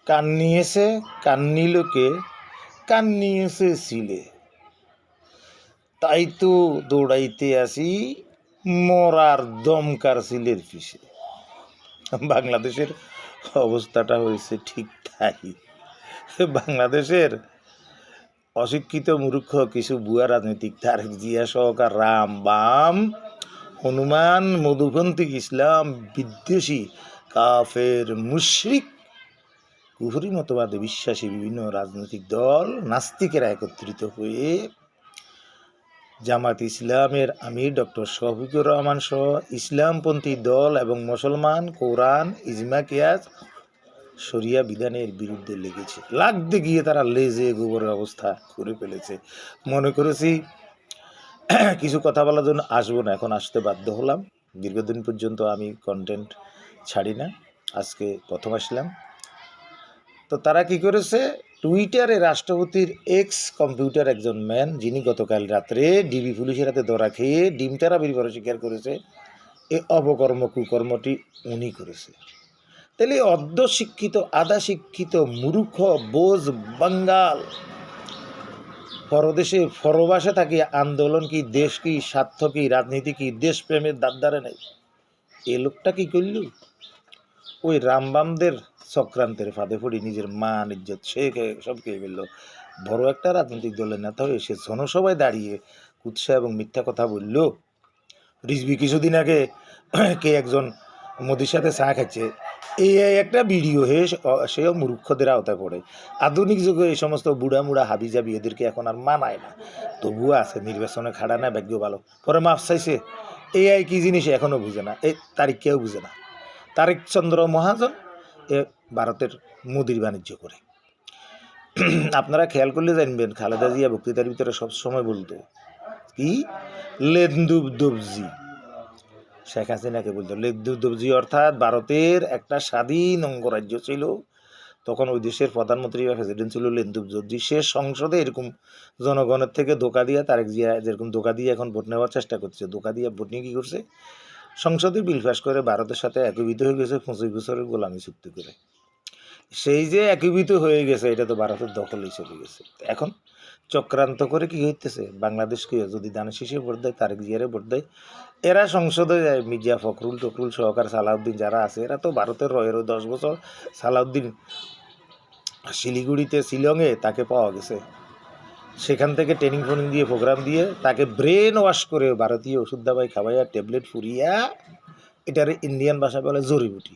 কান্নিয়েছে কান্নিলোকে, কান্নিয়েছে সিলে, তাই তো দৌড়াইতে আসি মরার দমকার সিলের পিছে। বাংলাদেশের অবস্থাটা হয়েছে ঠিক তাই। বাংলাদেশের অশিক্ষিত মূর্খ কিছু ভুয়া রাজনীতিক তারেক জিয়া সহকার রাম বাম হনুমান মধুপন্থী ইসলাম বিদ্বেষী কাফের মুশরিক কুফরি মতবাদে বিশ্বাসী বিভিন্ন রাজনৈতিক দল নাস্তিকেরা একত্রিত হয়ে জামাত ইসলামের আমির ডক্টর শফিকুর রহমান সহ ইসলামপন্থী দল এবং মুসলমান কোরআন ইজমা কিয়াস শরিয়া বিধানের বিরুদ্ধে লেগেছে। লাগতে গিয়ে তারা লেজে গোবরের অবস্থা করে ফেলেছে। মনে করেছি কিছু কথা বলার জন্য আসবো না, এখন আসতে বাধ্য হলাম। দীর্ঘদিন পর্যন্ত আমি কন্টেন্ট ছাড়ি না, আজকে প্রথম আসলাম। তো তারা কি করেছে, টুইটারে রাষ্ট্রপতির এক্স কম্পিউটার একজন ম্যান, যিনি গতকাল রাত্রে ডিবি পুলিশের হাতে ধরা খেয়ে ডিমটারা বিরবরে স্বীকার করেছে এই অপকর্ম কুকর্মটি উনি করেছে। তাহলে অর্ধ শিক্ষিত আধা শিক্ষিত মূর্খ বোঝ বাঙ্গাল পরদেশে পরবাসে থাকি আন্দোলন কি, দেশ কি, স্বার্থ কি, রাজনীতি কি, দেশপ্রেমের দাঁড়ে নেই। এ লোকটা কি করল, ওই রামবামদের চক্রান্তের ফাঁদে পড়ি নিজের মান ইজ্জত সব খেয়ে ফেলল। বড় একটা রাজনৈতিক দলের নেতা হয়ে সে জনসভায় দাঁড়িয়ে কুৎসা এবং মিথ্যা কথা বলল। রিজভি কিছুদিন আগে কে একজন মোদির সাথে চা খাচ্ছে, এই একটা ভিডিও হয়ে সেও মূর্খদের আওতায় পড়ে। আধুনিক যুগে এই সমস্ত বুড়া মুড়া হাবি যাবি এদেরকে এখন আর মানায় না, তবুও আছে নির্বাচনে খাড়া না, ভাগ্য ভালো পরে মাফ চাইছে। এআই কি জিনিস এখনও বুঝে না, এই তারিখ কেউ বুঝে না। তারিক চন্দ্র মহাজন এ ভারতের মুদির বাণিজ্য করে। আপনারা খেয়াল করলে জানবেন, খালেদা জিয়া বক্তৃতার ভিতরে সবসময় বলতো কি লেন্দুব দবজি, শেখ হাসিনাকে বলতো লেন্দুব দবজি, অর্থাৎ ভারতের একটা স্বাধীন অঙ্গরাজ্য ছিল, তখন ওই দেশের প্রধানমন্ত্রী বা প্রেসিডেন্ট ছিল লেন্দুব দবজি। সে সংসদে এরকম জনগণের থেকে ধোকা দিয়া, তারেক জিয়া যেরকম ধোকা দিয়ে এখন ভোট নেওয়ার চেষ্টা করছে, ধোকা দিয়ে ভোট নিয়ে কী করছে, সংসদে বিল পাস করে ভারতের সাথে একীভূত হয়ে গেছে 25 বছরের গোলামি চুক্তি করে। সেই যে একীভূত হয়ে গেছে, এটা তো ভারতের দখলেই চলে গেছে। এখন চক্রান্ত করে কি হইতেছে, বাংলাদেশকে যদি দানের শীষে ভোট দেয়, তারেক জিয়ারে ভোট দেয়, এরা সংসদে যায়, মির্জা ফখরুল টকরুল সহকার সালাউদ্দিন যারা আছে, এরা তো ভারতের রয়েরও 10 বছর। সালাউদ্দিন শিলিগুড়িতে শিলংয়ে তাকে পাওয়া গেছে, সেখান থেকে ট্রেনিং ফোনিং দিয়ে প্রোগ্রাম দিয়ে তাকে ব্রেন ওয়াশ করে ভারতীয় ওষুধ দাবাই খাওয়াইয়া ট্যাবলেট ফুরিয়া এটারে ইন্ডিয়ান ভাষা বলে জড়িবুটি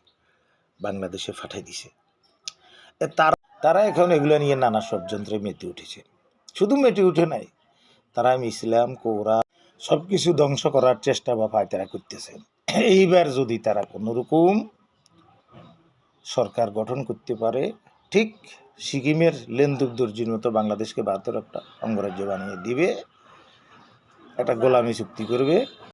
বাংলাদেশে পাঠাই দিছে। তারা এখন এগুলো নিয়ে নানা ষড়যন্ত্রে মেতে উঠেছে। শুধু মেতে উঠে নাই, তারা ইসলাম কোরআন সব কিছু ধ্বংস করার চেষ্টা বা পায়তারা করতেছে। এইবার যদি তারা কোনোরকম সরকার গঠন করতে পারে, ঠিক সিকিমের লেন্দুব দর্জির মতো বাংলাদেশকে 72 একটা অঙ্গরাজ্য বানিয়ে দিবে, একটা গোলামি চুক্তি করবে।